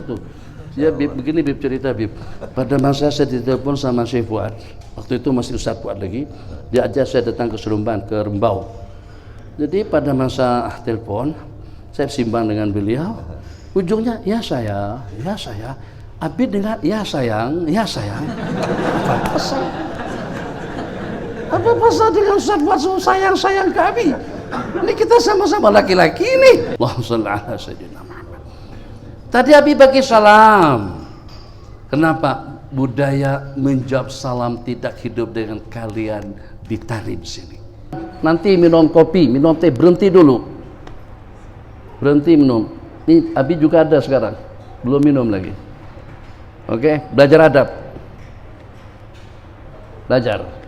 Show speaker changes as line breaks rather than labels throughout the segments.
tuh. Ya Bib, begini Bib cerita Bib. Pada masa saya ditelepon sama Syekh Fuad, waktu itu masih Ustaz Fuad lagi, dia ajak saya datang ke Seremban, ke Rembau. Jadi pada masa telepon, saya simbang dengan beliau, ujungnya ya saya, Abid dengan ya sayang. Apa pasal? Apa pasal dengan Ustaz Fuad sayang ke Abi? Ini kita sama-sama laki-laki nih. Allahumma shalli ala sayyidina Muhammad. Tadi Abi bagi salam. Kenapa? Budaya menjawab salam tidak hidup dengan kalian ditarik di sini. Nanti minum kopi, minum teh, berhenti dulu. Berhenti minum. Ini Abi juga ada sekarang. Belum minum lagi. Oke, belajar adab. Belajar.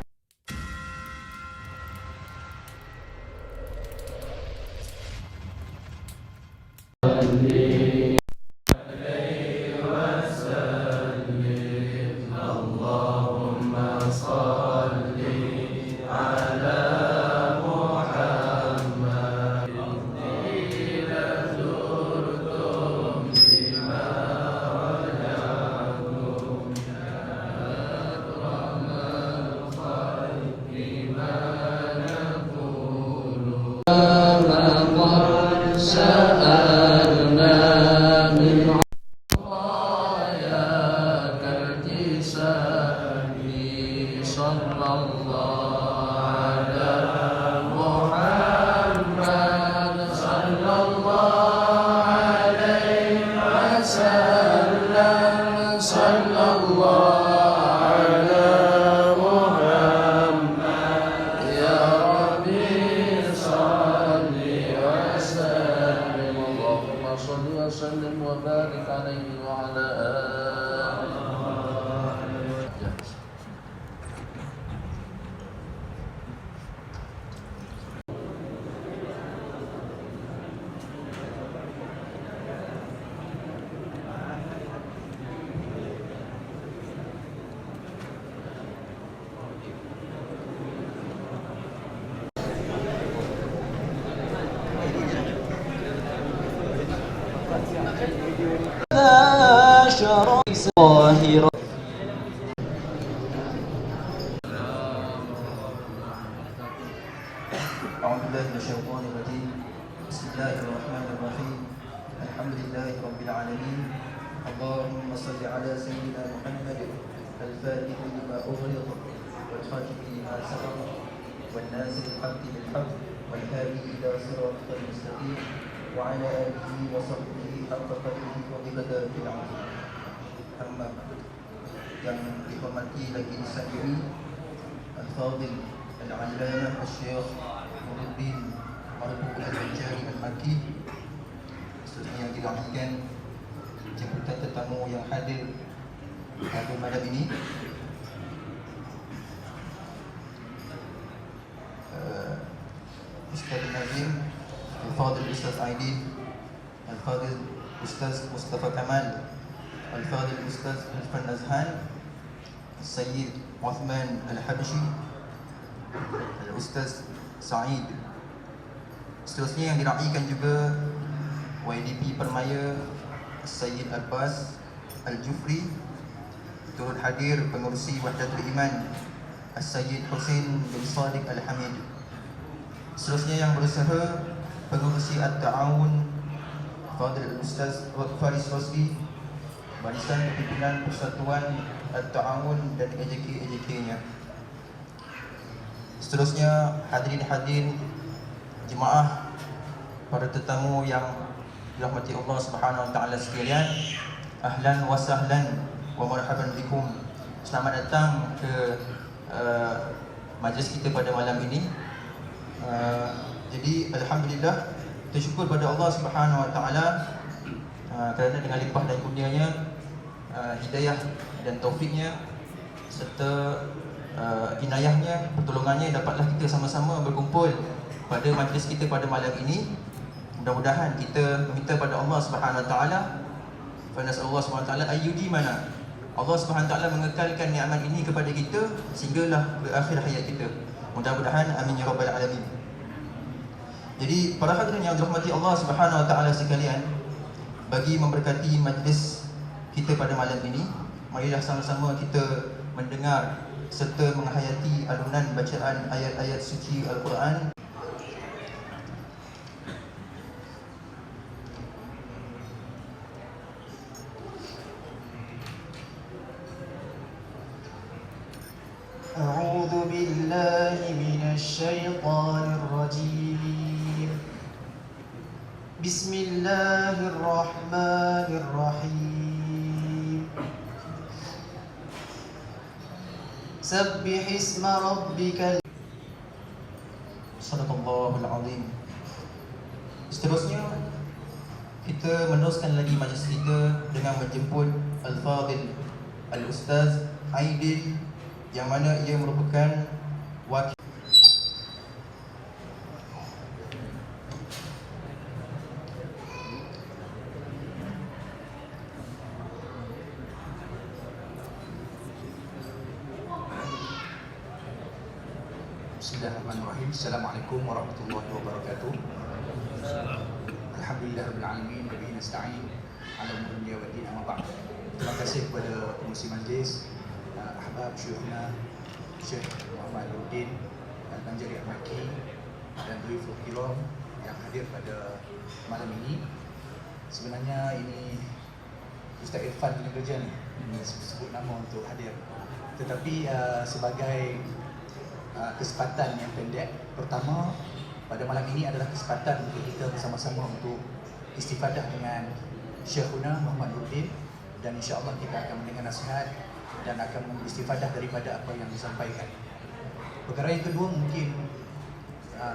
Bismillahirrahmanirrahim. Alhamdulillahirabbil alamin. Allahumma shalli ala sayyidina Muhammad al-fatih lima ughliq wal khatim lima sabaq wal nasir al-haqqi bil haqq wal hadi ila siratal mustaqim wa ala alihi wa sahbihi haqqa qadrihi wa miqdarihi al-'azim. Amma yang dihormati lagi disandiri Al-Fadhil Al-'Allamah Asy-Syaikh Nuruddin Marbuq Al-Jari Al-Makki, seterusnya yang dirahmatikan jemputan tetamu yang hadir pada malam ini, Ustaz Nazim, Al-Fadhil Ustaz Aidin, Al-Fadhil Ustaz Mustafa Kamal, Al-Fadhil Ustaz Irfan Nazhan, Sayyid Uthman Al-Habshi, Al-Ustaz Sa'id. Seterusnya yang diraihkan juga YDP Permaya Sayyid Abbas Al-Jufri, turut hadir pengurusi Wahdatul Iman Sayyid Hussein bin Sadiq Al-Hamid. Seterusnya yang berusaha pengurusi At-Ta'awun Fadil Ustaz Faris Rosli, Barisan Pimpinan Persatuan At-Ta'awun dan AJK-AJK-nya. Seterusnya hadirin jemaah, para tetamu yang dirahmati Allah Subhanahu wa taala sekalian, ahlan wa sahlan wa marhaban bikum. Selamat datang ke majlis kita pada malam ini. Jadi alhamdulillah, kita syukur pada Allah Subhanahu wa taala kerana dengan limpah dan kurnianya, hidayah dan taufiknya serta inayahnya, pertolongannya, dapatlah kita sama-sama berkumpul pada majlis kita pada malam ini. Mudah-mudahan kita meminta pada Allah Subhanahu wa taala, fa nas'alullah Subhanahu wa taala ayyudi mana. Allah Subhanahu wa taala mengekalkan nikmat ini kepada kita sehinggalah berakhir hayat kita. Mudah-mudahan amin ya rabbal alamin. Jadi para hadirin yang dirahmati Allah Subhanahu wa taala sekalian, bagi memberkati majlis kita pada malam ini. Marilah sama-sama kita mendengar serta menghayati alunan bacaan ayat-ayat suci Al-Quran. A'udzu billahi minasyaitonir rajim. Bismillahirrahmanirrahim. Sabbih isma rabbikal. Sadaqallahul azim. Seterusnya kita meneruskan lagi majlis kita dengan menjemput Al-Fadil Al-Ustaz Aidil, yang mana ia merupakan wakil.
Bismillahirrahmanirrahim. Assalamualaikum warahmatullahi wabarakatuh. Alhamdulillahirabbil alamin wa bihi nasta'in ala umuri dunya wad din, amma ba'd. Terima kasih kepada pengurusi majlis, ahbab syuyukhna Syekh Muhammad Nuruddin Al-Banjari Al-Makki dan Dhuiful Kiram yang hadir pada malam ini. Sebenarnya ini Ustaz Irfan punya kerja ni, sebut nama untuk hadir. Tetapi sebagai kesempatan yang pendek, pertama pada malam ini adalah kesempatan untuk kita bersama-sama untuk istifadah dengan Syekhuna Muhammad Nuruddin, dan insya-Allah kita akan mendengar nasihat dan akan mengistifadah daripada apa yang disampaikan. Perkara yang kedua, mungkin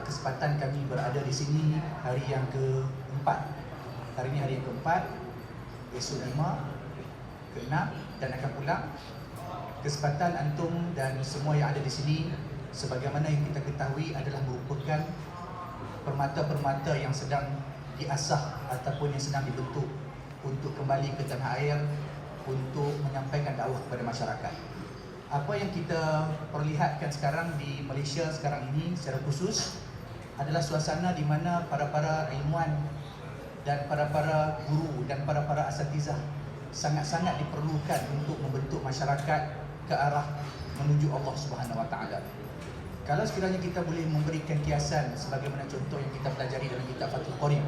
kesempatan kami berada di sini hari yang keempat. Hari ini hari yang keempat, esok 5, ke-6 dan akan pulang. Kesempatan antum dan semua yang ada di sini, sebagaimana yang kita ketahui, adalah merupakan permata-permata yang sedang diasah ataupun yang sedang dibentuk untuk kembali ke tanah air untuk menyampaikan dakwah kepada masyarakat. Apa yang kita perlihatkan sekarang di Malaysia sekarang ini secara khusus adalah suasana di mana para-para ilmuwan dan para-para guru dan para-para asatizah sangat-sangat diperlukan untuk membentuk masyarakat ke arah menuju Allah Subhanahu Wa Taala. Kalau sekiranya kita boleh memberikan kiasan sebagaimana contoh yang kita pelajari dalam kitab Fathul Qorib,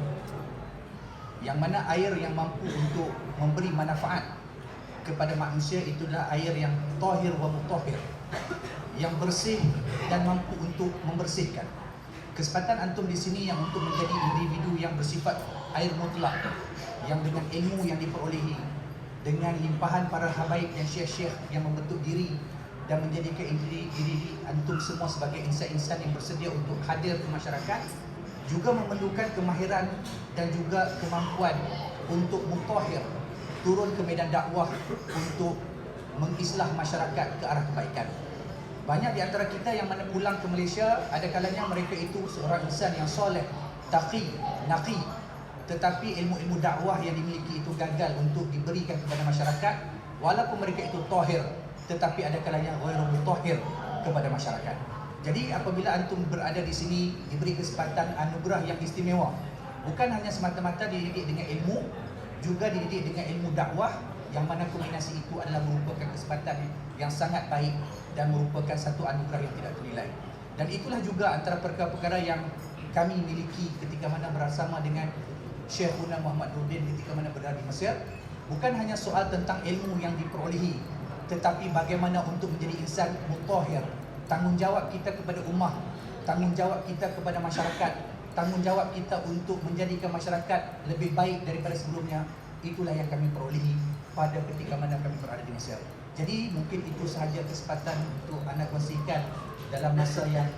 yang mana air yang mampu untuk memberi manfaat kepada manusia itulah air yang tahir wa mutahhir, yang bersih dan mampu untuk membersihkan. Kesempatan antum di sini yang untuk menjadi individu yang bersifat air mutlak, yang dengan ilmu yang diperolehi, dengan limpahan para habaib dan syekh-syekh yang membentuk diri dan menjadikan diri antum semua sebagai insan-insan yang bersedia untuk hadir ke masyarakat, juga memerlukan kemahiran dan juga kemampuan untuk mutahhir, turun ke medan dakwah untuk mengislah masyarakat ke arah kebaikan. Banyak di antara kita yang mana pulang ke Malaysia, ada kalanya mereka itu seorang insan yang soleh, taqi, naqi, tetapi ilmu-ilmu dakwah yang dimiliki itu gagal untuk diberikan kepada masyarakat, walaupun mereka itu tahir, tetapi ada kalanya ghairu mutahhir kepada masyarakat. Jadi apabila antum berada di sini, diberi kesempatan anugerah yang istimewa, bukan hanya semata-mata dididik dengan ilmu, juga dididik dengan ilmu dakwah, yang mana kombinasi itu adalah merupakan kesempatan yang sangat baik dan merupakan satu anugerah yang tidak ternilai. Dan itulah juga antara perkara-perkara yang kami miliki ketika mana bersama dengan Syekhuna Muhammad Nuruddin ketika mana berada di Mesir. Bukan hanya soal tentang ilmu yang diperolehi, tetapi bagaimana untuk menjadi insan mutahhir. Tanggungjawab kita kepada ummah, tanggungjawab kita kepada masyarakat, tanggungjawab kita untuk menjadikan masyarakat lebih baik daripada sebelumnya. Itulah yang kami perolehi pada ketika mana kami berada di Mesir. Jadi mungkin itu sahaja kesempatan untuk anda kongsikan dalam masa yang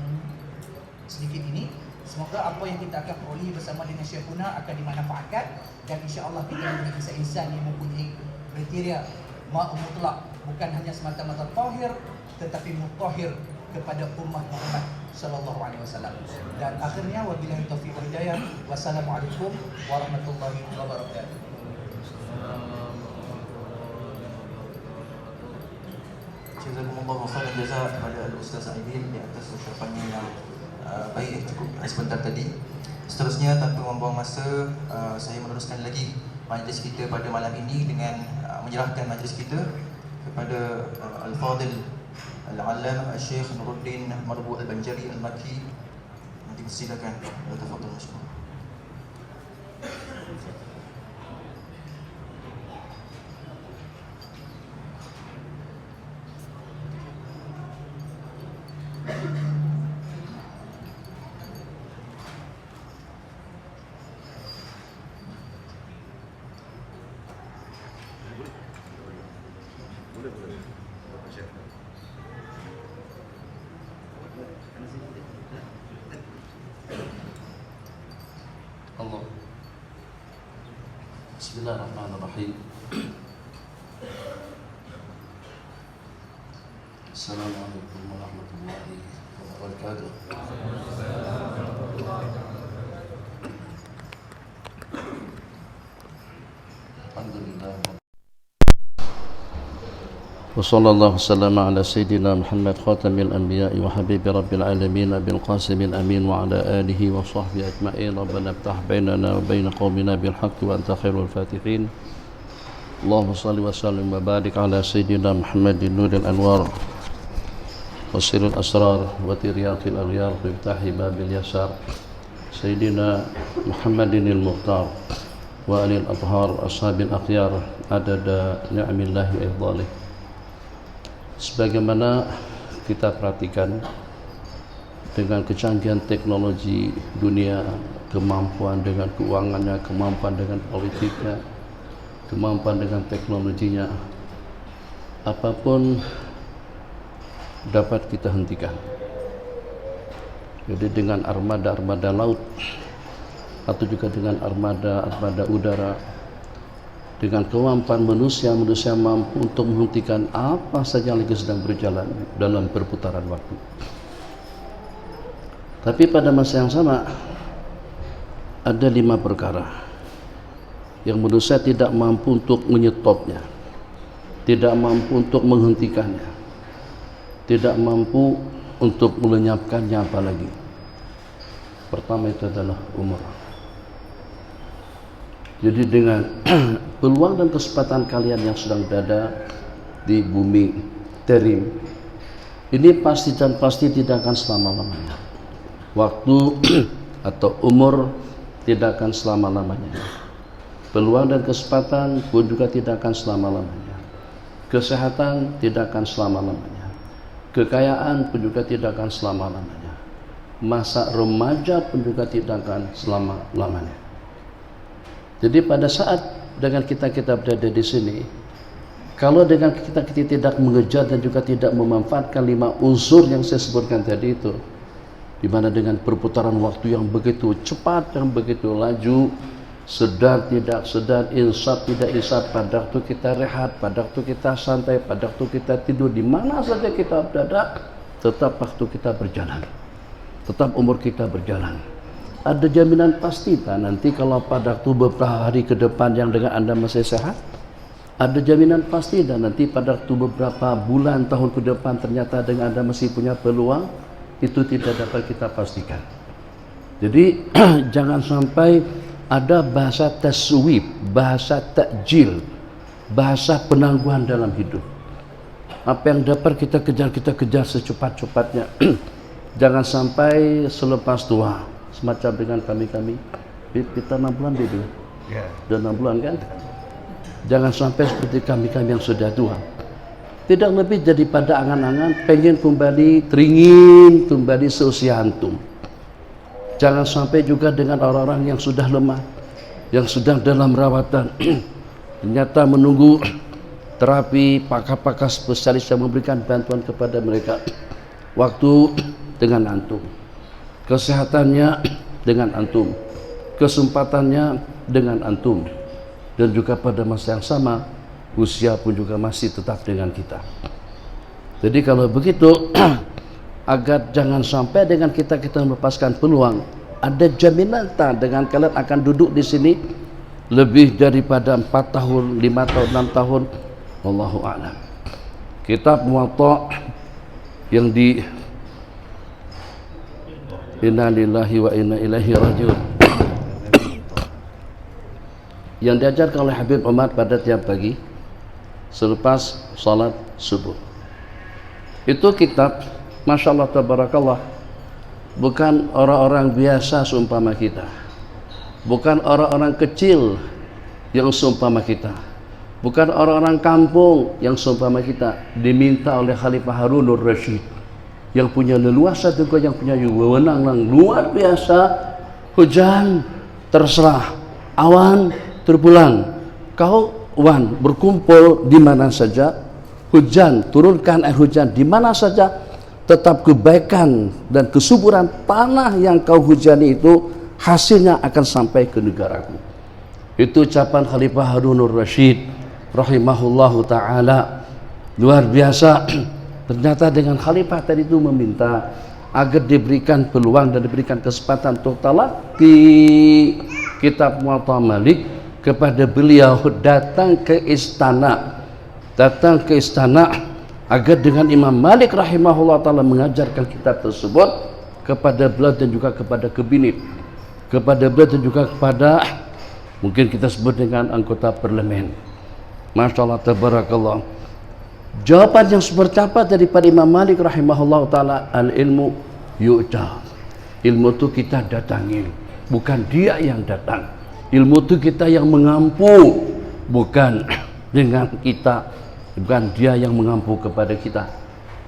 sedikit ini. Semoga apa yang kita akan perolehi bersama dengan Syekhuna akan dimanfaatkan, dan insya-Allah kita menjadi insan-insan yang mempunyai kriteria mutlak, bukan hanya semata-mata tahir, tetapi mutahhir kepada ummah Muhammad sallallahu alaihi wasallam. Dan akhirnya wabillahi taufiq wal hidayah. Wassalamualaikum warahmatullahi wabarakatuh.
Jazakumullahu khairan jazaa kepada Al-Ustaz Aidil di atas ucapannya yang baik cukup sebentar tadi. Seterusnya tanpa membuang masa, saya meneruskan lagi majlis kita pada malam ini dengan menyerahkan majlis kita kepada Al-Fadil Al-Allamah Al-Syekh Nuruddin Marbu Al-Banjari Al-Makki. Nanti silakan, tafadhal masyaallah.
Allah. Bismillahirrahmanirrahim. Assalamualaikum warahmatullahi wabarakatuh. Alhamdulillah. وصلى الله وسلم على سيدنا محمد خاتم الأنبياء وحبيب رب العالمين أبي القاسم الأمين وعلى آله وصحبه أجمعين. ربنا افتح بيننا وبين قومنا بالحق وأنت خير الفاتحين. اللهم صل وسلم وبارك على سيدنا محمد نور الأنوار وسر الأسرار وترياق الأغيار بمفتاح باب اليسار سيدنا محمد المختار وآل الأطهار أصحاب الأخيار عدد نعم الله وإفضاله. Sebagaimana kita perhatikan dengan kecanggihan teknologi dunia, kemampuan dengan keuangannya, kemampuan dengan politiknya, kemampuan dengan teknologinya, apapun dapat kita hentikan. Jadi dengan armada-armada laut atau juga dengan armada-armada udara, dengan kemampuan manusia mampu untuk menghentikan apa saja yang lagi sedang berjalan dalam perputaran waktu. Tapi pada masa yang sama ada 5 perkara yang manusia tidak mampu untuk menyetopnya, tidak mampu untuk menghentikannya, tidak mampu untuk melenyapkannya apalagi. Pertama itu adalah umur. Jadi dengan peluang dan kesempatan kalian yang sedang berada di bumi terim ini pasti dan pasti tidak akan selama-lamanya. Waktu atau umur tidak akan selama-lamanya. Peluang dan kesempatan pun juga tidak akan selama-lamanya. Kesehatan tidak akan selama-lamanya. Kekayaan pun juga tidak akan selama-lamanya. Masa remaja pun juga tidak akan selama-lamanya. Jadi pada saat dengan kita berada di sini, kalau dengan kita tidak mengejar dan juga tidak memanfaatkan 5 unsur yang saya sebutkan tadi itu, di mana dengan perputaran waktu yang begitu cepat, yang begitu laju, sedar tidak sedar, insaf tidak insaf, pada waktu kita rehat, pada waktu kita santai, pada waktu kita tidur, di mana saja kita berada, tetap waktu kita berjalan, tetap umur kita berjalan. Ada jaminan pasti tak nanti kalau pada waktu beberapa hari ke depan yang dengan Anda masih sehat? Ada jaminan pasti dan nanti pada waktu beberapa bulan, tahun ke depan ternyata dengan Anda masih punya peluang? Itu tidak dapat kita pastikan. Jadi jangan sampai ada bahasa taswib, bahasa takjil, bahasa penangguhan dalam hidup. Apa yang dapat kita kejar secepat-cepatnya. Jangan sampai selepas tua. Semacam dengan kami kita 6 bulan dia bilang, sudah 6 bulan kan? Jangan sampai seperti kami yang sudah tua, tidak lebih daripada angan-angan pengen kembali teringin kembali seusia antum. Jangan sampai juga dengan orang-orang yang sudah lemah, yang sedang dalam rawatan, ternyata menunggu terapi pakar-pakar spesialis yang memberikan bantuan kepada mereka. Waktu dengan antum, kesehatannya dengan antum, kesempatannya dengan antum, dan juga pada masa yang sama usia pun juga masih tetap dengan kita. Jadi kalau begitu agar jangan sampai dengan kita melepaskan peluang, ada jaminan tak dengan kalian akan duduk di sini lebih daripada 4 tahun, 5 tahun, 6 tahun, wallahu a'lam. Kitab Muwatta yang di Inna lillahi wa inna ilaihi rajiun yang diajarkan oleh Habib Umar pada tiap pagi, selepas salat subuh. Itu kitab, Masya Allah tabarakallah, bukan orang-orang biasa seumpama kita, bukan orang-orang kecil yang seumpama kita, bukan orang-orang kampung yang seumpama kita, diminta oleh Khalifah Harunur Rasyid yang punya leluasa juga, yang punya wewenang luar biasa. Hujan terserah, awan terpulang, kau wan berkumpul di mana saja, hujan turunkan air hujan di mana saja, tetap kebaikan dan kesuburan tanah yang kau hujani itu hasilnya akan sampai ke negaraku. Itu ucapan Khalifah Harunur Rasyid rahimahullahu ta'ala. Luar biasa. Ternyata dengan Khalifah tadi itu meminta agar diberikan peluang dan diberikan kesempatan untuk talaqi kitab Muwatta Malik kepada beliau, datang ke istana agar dengan Imam Malik rahimahullah ta'ala mengajarkan kitab tersebut kepada beliau dan juga kepada kabinit, kepada beliau dan juga kepada, mungkin kita sebut dengan anggota parlemen. Masya Allah tabarakallah. Jawaban yang seperti apa daripada Imam Malik rahimahullah ta'ala? Al-ilmu yu'ta. Ilmu itu kita datangi, bukan dia yang datang. Ilmu itu kita yang mengampu, bukan dengan kita, bukan dia yang mengampu kepada kita.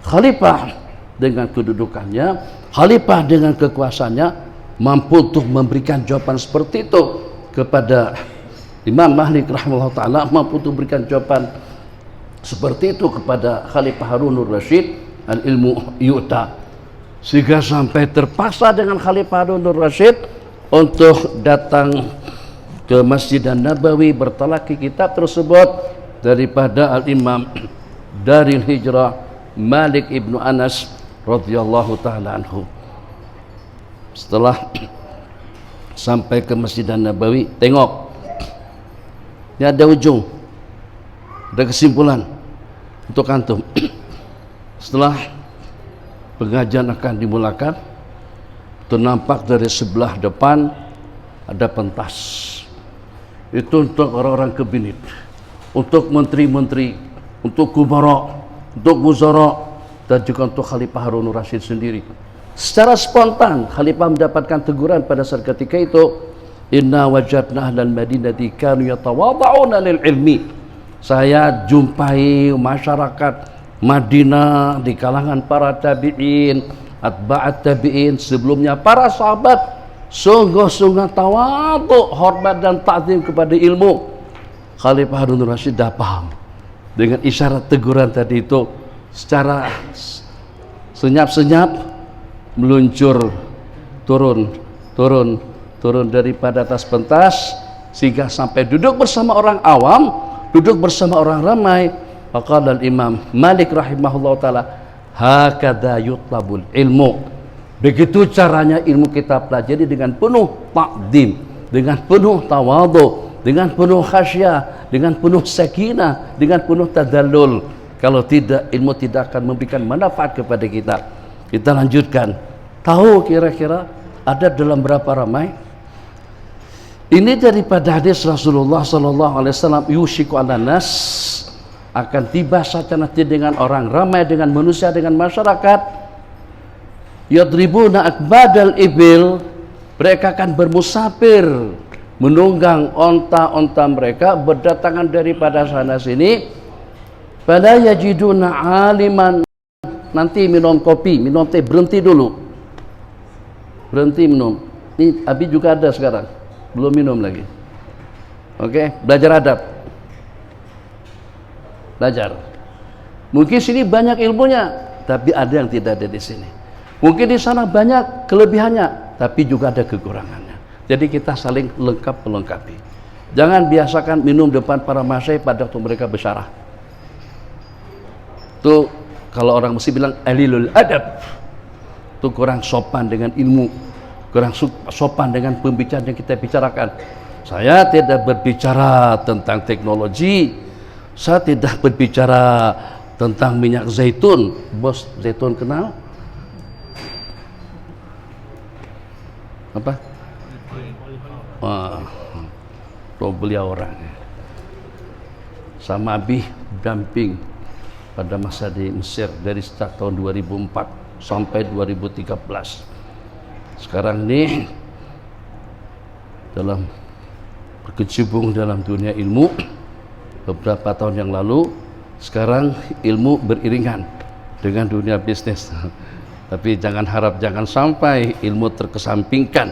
Khalifah dengan kedudukannya, Khalifah dengan kekuasaannya mampu untuk memberikan jawaban seperti itu kepada Imam Malik rahimahullah ta'ala, mampu untuk memberikan jawaban seperti itu kepada Khalifah Harunur Rasyid. Al-ilmu yu'ta, sehingga sampai terpaksa dengan Khalifah Harunur Rasyid untuk datang ke Masjid An-Nabawi bertalaqi kitab tersebut daripada Al-Imam Daril Hijrah Malik ibnu Anas radhiyallahu ta'ala anhu. Setelah sampai ke Masjid An-Nabawi, tengok, ini ada ujung, ada kesimpulan untuk antum. Setelah pengajian akan dimulakan, ternampak dari sebelah depan ada pentas. Itu untuk orang-orang kabinit, untuk menteri-menteri, untuk kubara, untuk wuzara, dan juga untuk Khalifah Harunur Rasyid sendiri. Secara spontan Khalifah mendapatkan teguran pada saat ketika itu, inna wajadna ahlal madinati kanu yatawada'una lil ilmi. Saya jumpai masyarakat Madinah di kalangan para tabi'in, atba'at tabi'in, sebelumnya para sahabat, sungguh-sungguh tawadhu, hormat dan ta'zim kepada ilmu. Khalifah Harunur Rasyid dah paham dengan isyarat teguran tadi itu, secara senyap-senyap meluncur turun daripada atas pentas sehingga sampai duduk bersama orang awam, duduk bersama orang ramai. Faqala al-Imam Malik rahimahullah ta'ala, hakadha yutlabul ilmu. Begitu caranya ilmu kita pelajari, dengan penuh takdim, dengan penuh tawadhu, dengan penuh khasyah, dengan penuh sakinah, dengan penuh tadallul. Kalau tidak, ilmu tidak akan memberikan manfaat kepada kita. Kita lanjutkan. Tahu kira-kira ada dalam berapa ramai? Ini daripada hadis Rasulullah sallallahu alaihi wasallam, yushiku ala nas, akan tiba saat nanti dengan orang ramai, dengan manusia, dengan masyarakat, yadribuna akbadal ibil, mereka akan bermusafir menunggang onta-onta mereka, berdatangan daripada sana sini. Pada yajiduna aliman, nanti minum kopi, minum teh, berhenti dulu, berhenti minum. Ini Abi juga ada sekarang, belum minum lagi. Oke, belajar adab, belajar. Mungkin sini banyak ilmunya, tapi ada yang tidak ada di sini. Mungkin di sana banyak kelebihannya, tapi juga ada kekurangannya. Jadi kita saling lengkap melengkapi. Jangan biasakan minum depan para masyayikh pada waktu mereka bersyarah. Itu kalau orang mesti bilang alilul adab, itu kurang sopan dengan ilmu, kurang sopan dengan pembicaraan yang kita bicarakan. Saya tidak berbicara tentang teknologi, saya tidak berbicara tentang minyak zaitun. Bos zaitun kenal? Apa? Wah, beliau orang sama Abi damping pada masa di Mesir dari sejak tahun 2004 sampai 2013. Sekarang ini dalam berkecimpung dalam dunia ilmu beberapa tahun yang lalu, sekarang ilmu beriringan dengan dunia bisnis. Tapi jangan harap jangan sampai ilmu terkesampingkan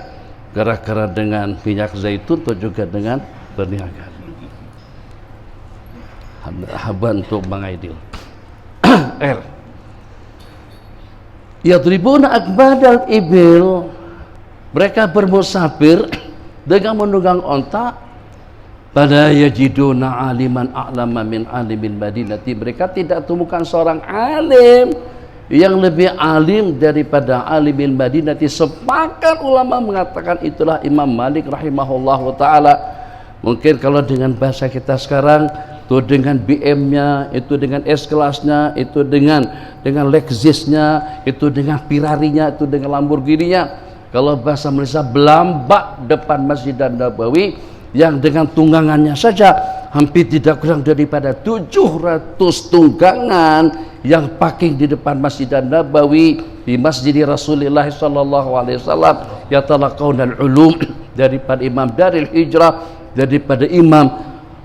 gara-gara dengan minyak zaitun atau juga dengan perniagaan. Haban untuk Bang Aidil. R. Yadribuna akbadal ibil, mereka bermusafir dengan menunggang onta. Pada yajiduna aliman a'lama min alimin madinati, mereka tidak temukan seorang alim yang lebih alim daripada alimin madinati. Sepakat ulama mengatakan itulah Imam Malik rahimahullahu ta'ala. Mungkin kalau dengan bahasa kita sekarang, itu dengan BM-nya, itu dengan S-kelasnya, itu dengan Lexusnya, itu dengan Ferrari-nya, itu dengan Lamborghini-nya. Kalau bahasa Malaysia, belambak depan Masjid Nabawi yang dengan tunggangannya saja hampir tidak kurang daripada 700 tunggangan yang parking di depan Masjid Nabawi di Masjid Rasulullah sallallahu alaihi wasallam, yatalaqawna al-ulum, daripada Imam Daril Hijrah, daripada imam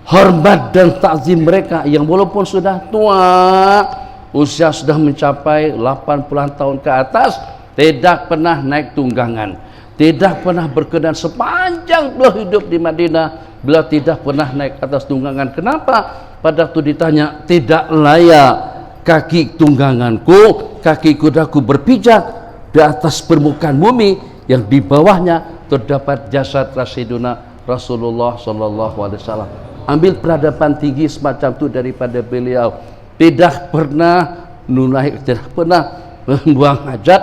hormat dan takzim mereka yang walaupun sudah tua, usia sudah mencapai 80 tahun ke atas, tidak pernah naik tunggangan, tidak pernah berkenan sepanjang beliau hidup di Madinah, beliau tidak pernah naik atas tunggangan. Kenapa? Pada waktu ditanya, tidak layak kaki tungganganku, kaki kudaku berpijak di atas permukaan bumi yang di bawahnya terdapat jasad Rasiduna Rasulullah sallallahu alaihi wasallam. Ambil peradaban tinggi semacam itu daripada beliau. Tidak pernah nunai, tidak pernah membuang hajat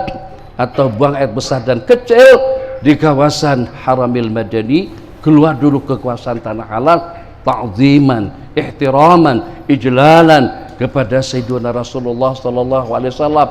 atau buang air besar dan kecil di kawasan Haramil Madani. Keluar dulu ke kawasan tanah halal, ta'ziman, ihtiraman, ijlalan kepada Sayyidina Rasulullah sallallahu alaihi wasallam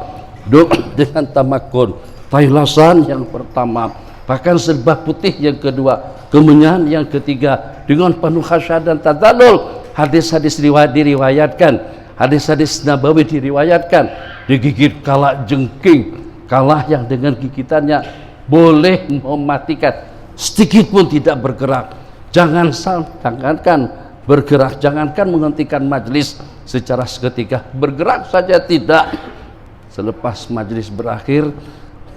dengan tamakun. Tailasan yang pertama, bahkan serba putih yang kedua, kemenyan yang ketiga, dengan penuh khasyat dan tadallul. Hadis-hadis diriwayatkan, hadis-hadis Nabawi diriwayatkan, digigit kala jengking, kala yang dengan gigitannya boleh mematikan, sedikit pun tidak bergerak. Jangankan bergerak, jangankan menghentikan majlis secara seketika, bergerak saja tidak. Selepas majlis berakhir,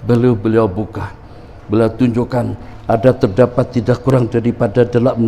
beliau buka, beliau tunjukkan ada terdapat tidak kurang daripada 16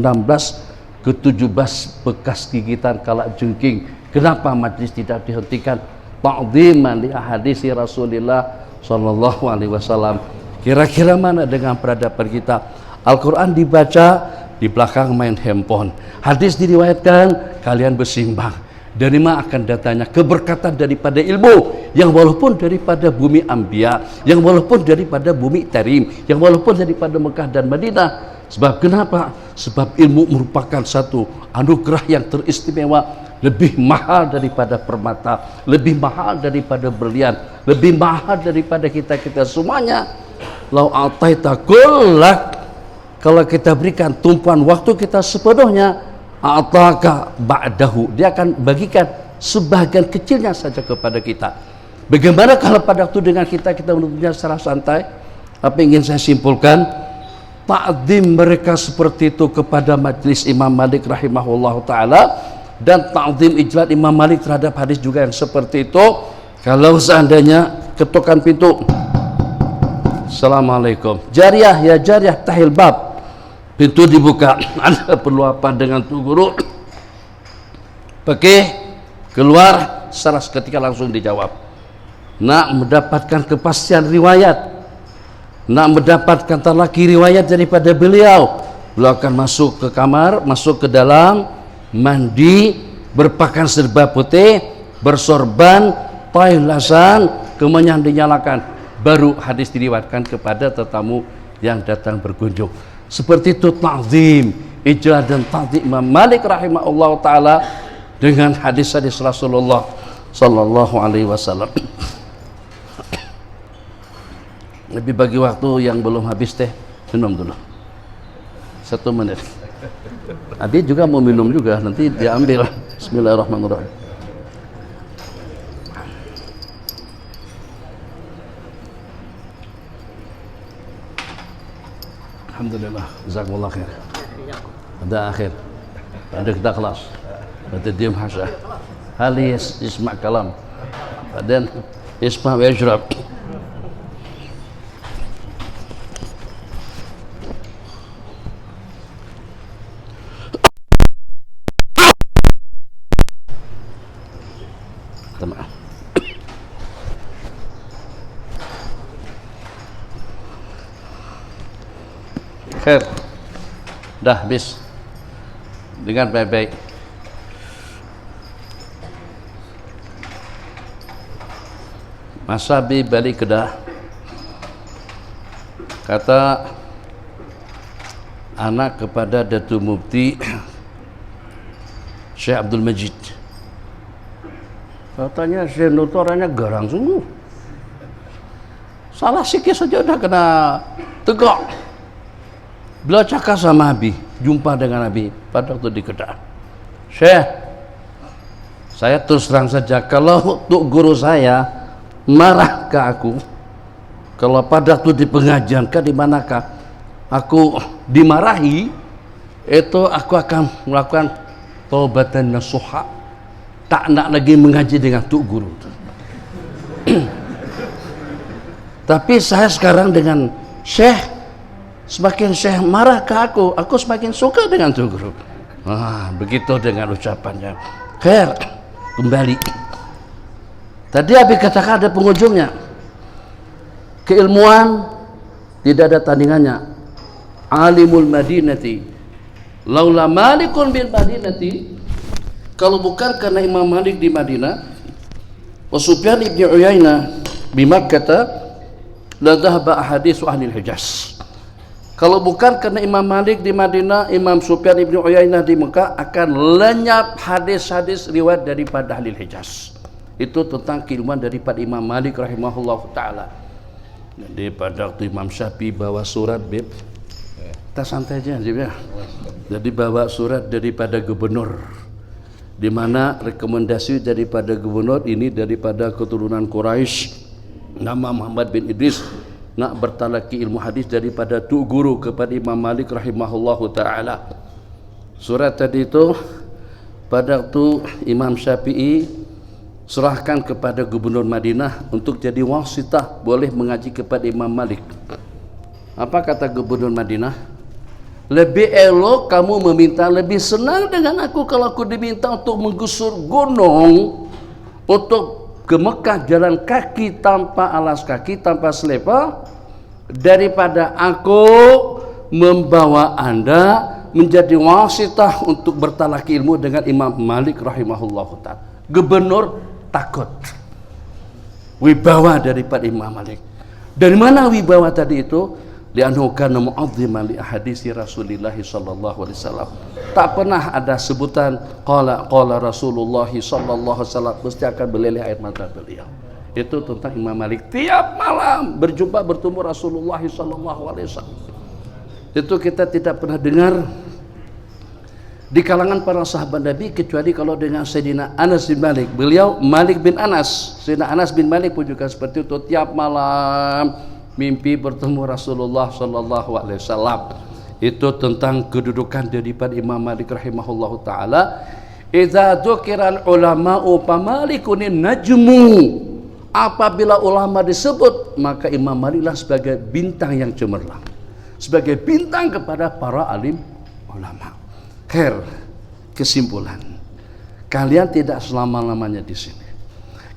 ke 17 bekas gigitan kalak jengking. Kenapa majlis tidak dihentikan? Ta'ziman li ahadisi Rasulullah sallallahu alaihi wasallam. Kira-kira mana dengan peradaban kita? Al-Quran dibaca, di belakang main handphone. Hadis diriwayatkan, kalian bersimbang. Dari mana akan datanya keberkatan daripada ilmu yang walaupun daripada bumi Anbiya, yang walaupun daripada bumi Tarim, yang walaupun daripada Mekah dan Madinah. Sebab kenapa? Sebab ilmu merupakan satu anugerah yang teristimewa, lebih mahal daripada permata, lebih mahal daripada berlian, lebih mahal daripada kita semuanya. Lau ataita kullak, kalau kita berikan tumpuan waktu kita sepenuhnya, ataka ba'dahu, dia akan bagikan sebagian kecilnya saja kepada kita. Bagaimana kalau pada waktu dengan kita menuntutnya secara santai? Apa yang ingin saya simpulkan? Ta'zim mereka seperti itu kepada majlis Imam Malik rahimahullah ta'ala, dan ta'zim ijlal Imam Malik terhadap hadis juga yang seperti itu. Kalau seandainya ketukan pintu, Assalamualaikum, Jariah, ya Jariah, tahil bab, pintu dibuka, ada perlu apa dengan tu guru? Pakai keluar, secara seketika langsung dijawab. Nak mendapatkan kepastian riwayat, nak mendapatkan talaki riwayat daripada beliau, beliau akan masuk ke kamar, masuk ke dalam, mandi, berpakaian serba putih, bersorban, tailasan, kemenyan dinyalakan, baru hadis diriwayatkan kepada tetamu yang datang berkunjung. Seperti itu ta'zim, ijlal dan ta'zim Imam Malik rahimahullah ta'ala dengan hadis-hadis Rasulullah sallallahu alaihi wasallam. Lebih bagi waktu yang belum habis teh, minum dulu 1 menit. Abi juga mau minum juga, nanti diambil. Bismillahirrahmanirrahim. Alhamdulillah, jazakumullah khair. Ada akhir, ada kita kelas, ada diam hasah. Hal isma kalam, dan isma wajrab. Maaf. Khair. Dah habis. Dengar baik-baik. Masa Abi balik Kedah, kata anak kepada Datuk Mufti Syekh Abdul Majid, katanya Syekh Nur tu orangnya garang sungguh, salah sikit saja dah kena tegak. Bila cakap sama Abi, jumpa dengan Abi pada waktu di Kedah, Syekh, saya terus terang saja, kalau untuk guru saya marah ke aku, kalau pada waktu di pengajian ke di manakah aku dimarahi, itu aku akan melakukan taubatan nasuha, tak nak lagi mengaji dengan tuk guru. Tapi saya sekarang dengan Syekh, semakin Syekh marah ke aku semakin suka dengan tuk guru. Begitu dengan ucapannya. Khair, kembali. Tadi Abi katakan ada penghujungnya. Keilmuan tidak ada tandingannya. Alimul Madinati laula Malikun bil Madinati, kalau bukan karena Imam Malik di Madinah, wa Sufyan ibn Uyainah di Makkah, la dhahaba ahadits ahli Hijaz. Kalau bukan karena Imam Malik di Madinah, Imam Sufyan ibn Uyainah di Mekah, akan lenyap hadis-hadis riwayat daripada ahli Hijaz. Itu tentang keilmuan daripada Imam Malik rahimahullah ta'ala. Jadi pada waktu Imam Syafi'i bawa surat, Beb, kita santai aja ya. Jadi bawa surat daripada gubernur, di mana rekomendasi daripada gubernur ini daripada keturunan Quraisy, nama Muhammad bin Idris, nak bertalaki ilmu hadis daripada tu guru kepada Imam Malik rahimahullah ta'ala. Surat tadi itu pada waktu Imam Syafi'i serahkan kepada gubernur Madinah untuk jadi wasitah, boleh mengaji kepada Imam Malik. Apa kata gubernur Madinah? Lebih elok kamu meminta, lebih senang dengan aku kalau aku diminta untuk menggusur gunung, untuk ke Mekah jalan kaki tanpa alas kaki, tanpa selipar, daripada aku membawa anda menjadi wasitah untuk bertalaki ilmu dengan Imam Malik rahimahullah ta'ala. Gubernur takut wibawa daripada Imam Malik. Dari mana wibawa tadi itu? Li'annahu kana mu'azziman li ahadits Rasulillah sallallahu alaihi wasallam. Tak pernah ada sebutan qala Rasulullah sallallahu alaihi wasallam, mesti akan meleleh air mata beliau. Itu tentang Imam Malik. Tiap malam bertemu Rasulullah sallallahu alaihi wasallam. Itu kita tidak pernah dengar di kalangan para sahabat Nabi, kecuali kalau dengan Sayyidina Anas bin Malik. Beliau Malik bin Anas, Sayyidina Anas bin Malik pun juga seperti itu, tiap malam mimpi bertemu Rasulullah sallallahu alaihi wasallam. Itu tentang kedudukan daripada Imam Malik rahimahullah ta'ala. Idza dzukiral ulama'u famalikunin najmu, apabila ulama disebut, maka Imam Maliklah sebagai bintang yang cemerlang, sebagai bintang kepada para alim ulama. Khair, kesimpulan, kalian tidak selama-lamanya di sini,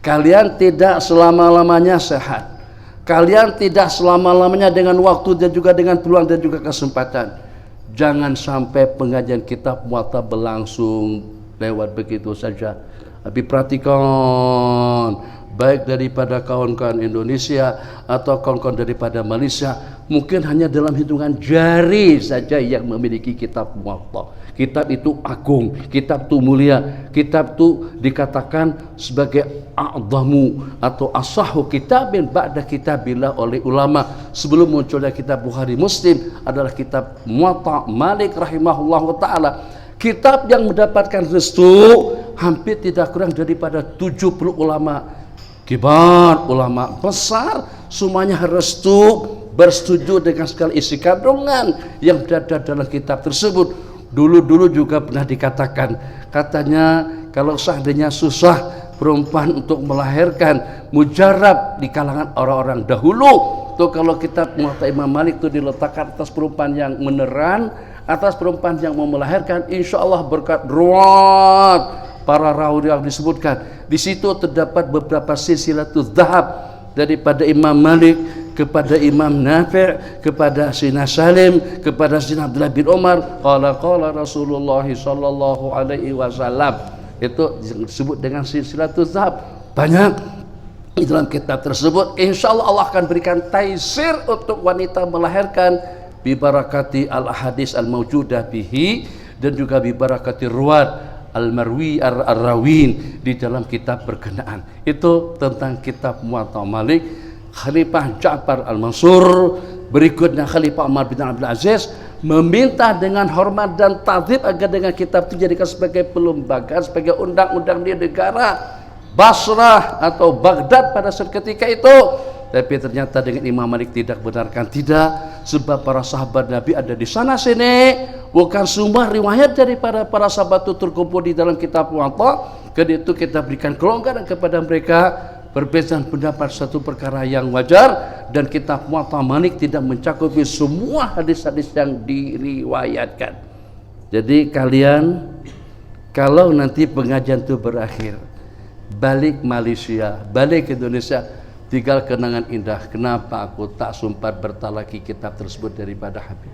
kalian tidak selama-lamanya sehat, kalian tidak selama-lamanya dengan waktu dan juga dengan peluang dan juga kesempatan. Jangan sampai pengajian kitab Muwatta berlangsung lewat begitu saja. Tapi perhatikan, baik daripada kawan-kawan Indonesia atau kawan-kawan daripada Malaysia, mungkin hanya dalam hitungan jari saja yang memiliki kitab Muwatta. Kitab itu agung, kitab itu mulia, kitab itu dikatakan sebagai a'zamu atau asahu kitabin ba'da kitabillah oleh ulama. Sebelum munculnya kitab Bukhari Muslim adalah kitab Muwatta Malik rahimahullah ta'ala. Kitab yang mendapatkan restu hampir tidak kurang daripada 70 ulama kibar, ulama besar, semuanya restu bersetuju dengan segala isi kandungan yang berada dalam kitab tersebut. Dulu juga pernah dikatakan, katanya kalau seandainya susah perempuan untuk melahirkan, mujarab di kalangan orang-orang dahulu tuh, kalau kitab Muwatta Imam Malik itu diletakkan atas perempuan yang meneran, atas perempuan yang mau melahirkan, insya Allah berkat ruwat para rawi yang disebutkan. Di situ terdapat beberapa silsilatul dzahab daripada Imam Malik kepada Imam Nafi', kepada Sayyidina Salim, kepada Sayyidina Abdullah bin Umar, qala Rasulullah sallallahu alaihi wasallam. Itu disebut dengan silsilatul dzahab. Banyak di dalam kitab tersebut. Insyaallah Allah akan berikan taisir untuk wanita melahirkan bi barakati al ahadits al maujudah bihi, dan juga bi barakati ruwat al-marwi ar-rawin di dalam kitab berkenaan. Itu tentang kitab Muwatta Malik. Khalifah Ja'far al-Mansur, berikutnya Khalifah Umar bin Abdul Aziz meminta dengan hormat dan ta'dzim agar dengan kitab itu dijadikan sebagai pelembagaan, sebagai undang-undang di negara Basrah atau Baghdad pada saat ketika itu. Tapi ternyata dengan Imam Malik tidak benarkan, tidak, sebab para sahabat Nabi ada di sana sini, bukan semua riwayat daripada para sahabat itu terkumpul di dalam kitab Muwatta. Karena itu kita berikan kelonggaran kepada mereka. Perbedaan pendapat satu perkara yang wajar, dan kitab Muwatta Malik tidak mencakupi semua hadis-hadis yang diriwayatkan. Jadi kalian kalau nanti pengajian itu berakhir, balik Malaysia, balik ke Indonesia, tinggal kenangan indah. Kenapa aku tak sempat bertalaki kitab tersebut daripada Habib?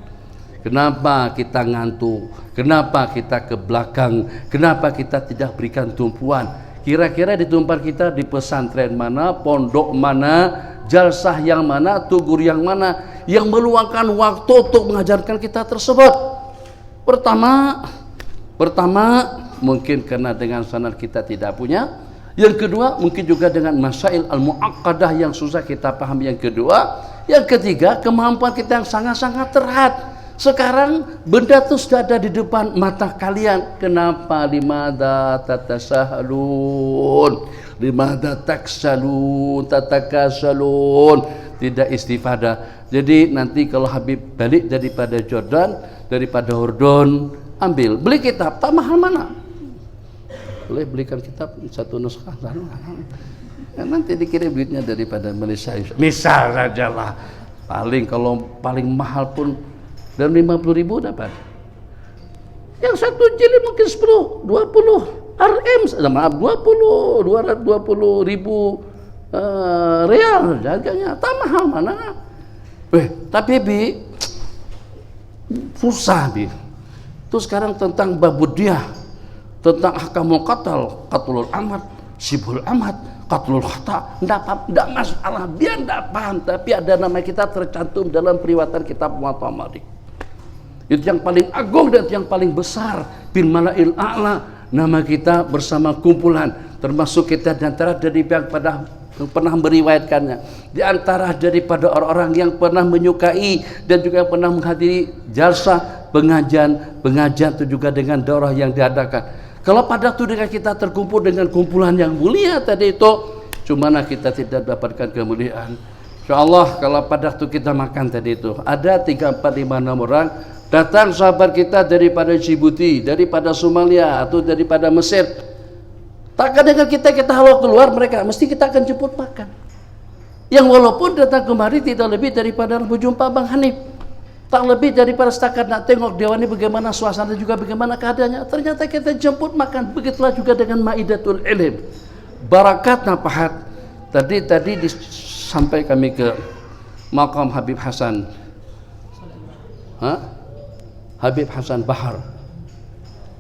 Kenapa kita ngantuk? Kenapa kita ke belakang? Kenapa kita tidak berikan tumpuan? Kira-kira di tempat kita, di pesantren mana, pondok mana, jalsah yang mana, tugur yang mana yang meluangkan waktu untuk mengajarkan kita tersebut? Pertama mungkin karena dengan sanad kita tidak punya. Yang kedua mungkin juga dengan masail al-mu'aqqadah yang susah kita paham. Yang kedua, yang ketiga kemampuan kita yang sangat-sangat terhad. Sekarang benda itu sudah ada di depan mata kalian. Kenapa? Limada tatasahalun, limada taksalun, tatakasalun, tidak istifadah. Jadi nanti kalau Habib balik daripada Jordan, daripada Urdun, ambil, beli kitab, tak mahal mana? Boleh belikan kitab satu nuskah, nanti dikirim duitnya daripada Malaysia. Misal saja lah, kalau paling mahal pun dan 50.000 dapat. Yang satu jilid mungkin 10, 20 RM, maaf 220 ribu real harganya, tak mahal mana? Tapi susah itu sekarang tentang babudiyah, tentang ahkamul qatal, qatlul amad, sibul amad, qatlul khata, tidak masalah, biar tidak paham, tapi ada nama kita tercantum dalam periwatan kitab Muwatta Malik. Itu yang paling agung dan yang paling besar, bil malail a'la, nama kita bersama kumpulan, termasuk kita di antara dari yang pernah meriwayatkannya, di antara daripada orang-orang yang pernah menyukai dan juga pernah menghadiri jalsah pengajian itu juga dengan daurah yang diadakan. Kalau pada itu dengan kita terkumpul dengan kumpulan yang mulia tadi itu, cumana kita tidak dapatkan kemuliaan. Insyaallah kalau pada itu kita makan tadi itu, ada 3, 4, 5, 6 orang datang sahabat kita daripada Djibouti, daripada Somalia atau daripada Mesir. Takkan dengan kita halau keluar, mereka mesti kita akan jemput makan. Yang walaupun datang kemari tidak lebih daripada berjumpa Bang Hanif, tak lebih daripada setakat nak tengok dewan ini bagaimana suasana juga bagaimana keadaannya. Ternyata kita jemput makan. Begitulah juga dengan Maidatul Ilm, barakat napahat. Tadi sampai kami ke makam Habib Hasan, Habib Hasan Bahar.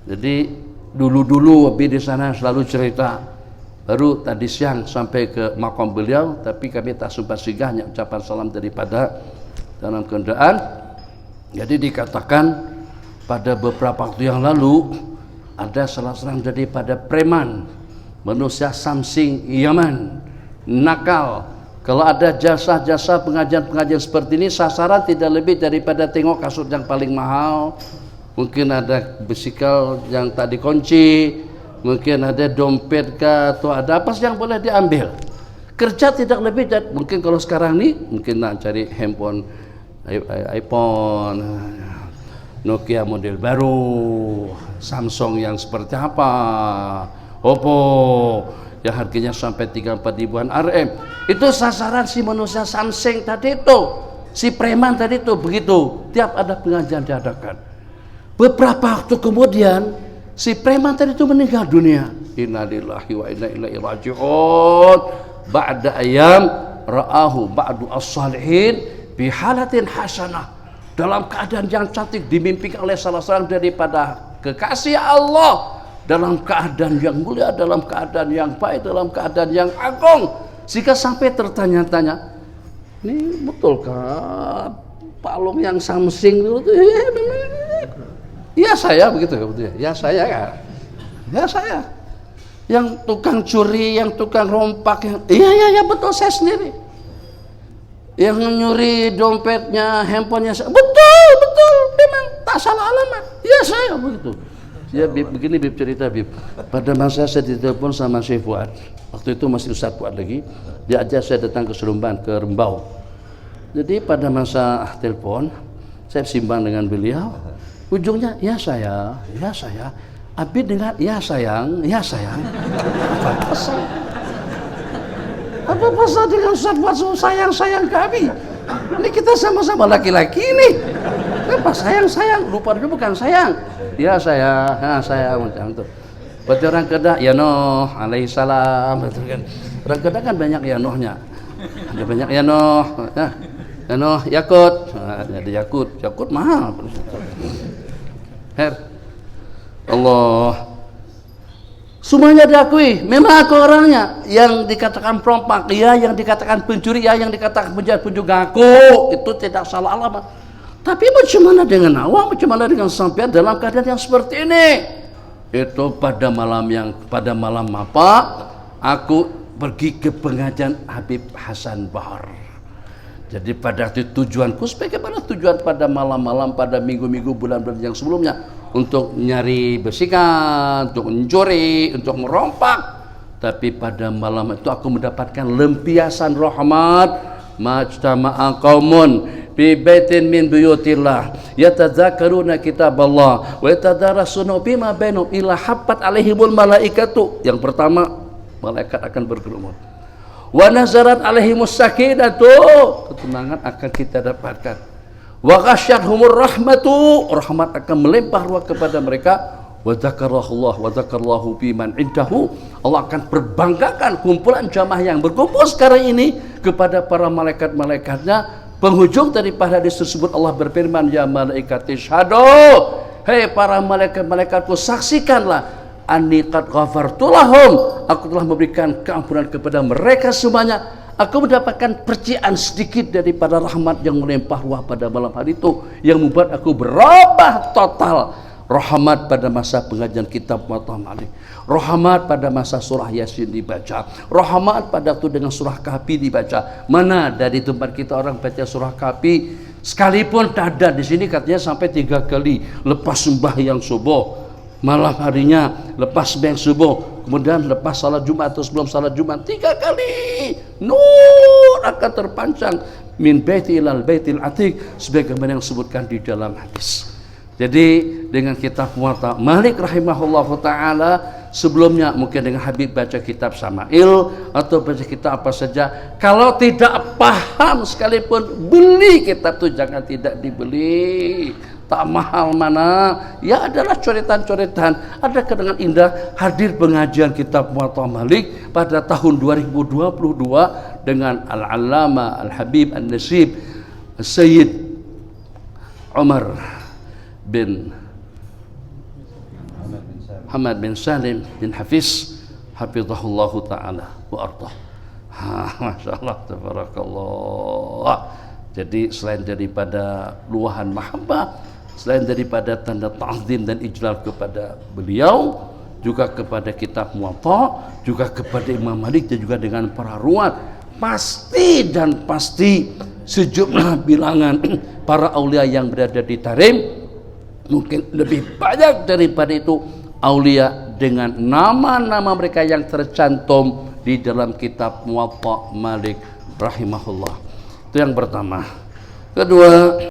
Jadi dulu Habib di sana selalu cerita. Baru tadi siang sampai ke makam beliau, tapi kami tak sempat singgahnya ucapan salam daripada dalam kendaraan. Jadi dikatakan pada beberapa waktu yang lalu ada salah seorang daripada preman, manusia Samsing Yaman, nakal. Kalau ada jasa-jasa pengajian seperti ini, sasaran tidak lebih daripada tengok kasut yang paling mahal, mungkin ada bisikal yang tak dikunci, mungkin ada dompet kah, atau ada apa yang boleh diambil. Kerja tidak lebih dari, mungkin kalau sekarang nih mungkin nak cari handphone iPhone, Nokia model baru, Samsung yang seperti apa, Oppo yang harganya sampai 3-4 ribuan RM. Itu sasaran si manusia Samsung tadi itu, si preman tadi itu. Begitu tiap ada pengajian diadakan. Beberapa waktu kemudian si preman tadi itu meninggal dunia. Innalillahi wa inna ilaihi raji'un. Ba'da ayam ra'ahu ba'du as-salihin bihalatin hasanah, dalam keadaan yang cantik dimimpikan oleh salah seorang daripada kekasih Allah, dalam keadaan yang mulia, dalam keadaan yang baik, dalam keadaan yang agung, sehingga sampai tertanya-tanya, ini betulkah palung yang Samsung dulu? Ya saya begitu ya saya kan, ya saya. Yang tukang curi, yang tukang rompak, yang iya betul saya sendiri. Yang nyuri dompetnya, handphonenya saya, betul, memang tak salah alamat. Ya saya begitu. Ya Bib, begini Bib cerita Bib. Pada masa saya ditelepon sama Syekh Fuad, waktu itu masih Ustaz Fuad lagi, dia ajak saya datang ke Seremban, ke Rembau. Jadi pada masa telepon, saya simbang dengan beliau. Ujungnya ya saya. Abi dengar ya sayang. Apa pasal dengan Ustaz Fuad sayang ke Abi? Ini kita sama-sama laki-laki nih. Apa sayang? Lupa dulu bukan sayang. Ya sayang macam itu. Berarti orang Kedah ya Nuh alaihissalam, betul kan? Orang Kedah kan banyak ya Nuhnya. Ada banyak ya Nuh. Ya Nuh Yakut. Ada Yakut mahal. Allah, semuanya diakui. Memang aku orangnya yang dikatakan perompak, ya, yang dikatakan pencuri, ya, yang dikatakan penjahat pun juga aku. Itu tidak salah alamat. Tapi bagaimana dengan awam, bagaimana dengan sampean dalam keadaan yang seperti ini? Itu pada malam apa? Aku pergi ke pengajian Habib Hasan Bahar. Jadi pada itu tujuanku, sebagaimana tujuan pada malam-malam, pada minggu-minggu, bulan-bulan yang sebelumnya, untuk nyari besikan, untuk mencuri, untuk merompak. Tapi pada malam itu aku mendapatkan lempiasan rahmat. Majtama'a qaumun fi baitin min buyutillah yatadzakaruna kitaballah wa yatadarasuna bima bainahum illa haffat alaihimul malaikatu. Yang pertama, malaikat akan berkerumun. Wa nazarat alaihimus sakinatu, ketenangan akan kita dapatkan. Wa ghasyyathumur rahmatu, rahmat akan melimpah ruah kepada mereka. Wa dzakarallahu biman indahu, Allah akan perbanggakan kumpulan jamaah yang berkumpul sekarang ini kepada para malaikat-malaikatnya. Penghujung daripada hadis tersebut Allah berfirman, ya malaikat syahadu, hei para malaikat-malaikatku, saksikanlah, anni qad ghafartu lahum, aku telah memberikan keampunan kepada mereka semuanya. Aku mendapatkan percikan sedikit daripada rahmat yang melimpah ruah pada malam hari itu, yang membuat aku berubah total. Rahmat pada masa pengajian kitab Muwatta Malik, rahmat pada masa surah Yasin dibaca, rahmat pada waktu dengan surah Kahfi dibaca. Mana dari tempat kita orang baca surah Kahfi sekalipun tak ada di sini, katanya sampai 3 kali lepas sembahyang subuh, malam harinya lepas sembahyang subuh, kemudian lepas salat Jumat atau sebelum salat Jumat 3 kali nur akan terpanjang min baiti ilal baitil atiq, sebagaimana yang disebutkan di dalam hadis. Jadi dengan kitab Muwatta Malik rahimahullahu ta'ala, sebelumnya mungkin dengan Habib baca kitab Sama'il atau baca kitab apa saja, kalau tidak paham sekalipun, beli kitab itu jangan tidak dibeli. Tak mahal mana, ya adalah coretan-coretan. Ada kenangan indah hadir pengajian kitab Muwatta Malik pada tahun 2022 dengan Al-Allama Al-Habib An-Nasib Sayyid Umar bin Muhammad bin Salim bin Hafiz hafizahullahu ta'ala wa ardah. Masya Allah, tabarakallah. Jadi selain daripada luahan mahabbah, selain daripada tanda ta'zim dan ijlal kepada beliau, juga kepada kitab Muwatta, juga kepada Imam Malik, dan juga dengan para ruwat, pasti dan pasti sejumlah bilangan para aulia yang berada di Tarim, mungkin lebih banyak daripada itu aulia dengan nama-nama mereka yang tercantum di dalam kitab Muwatta Malik rahimahullah. Itu yang pertama. Kedua,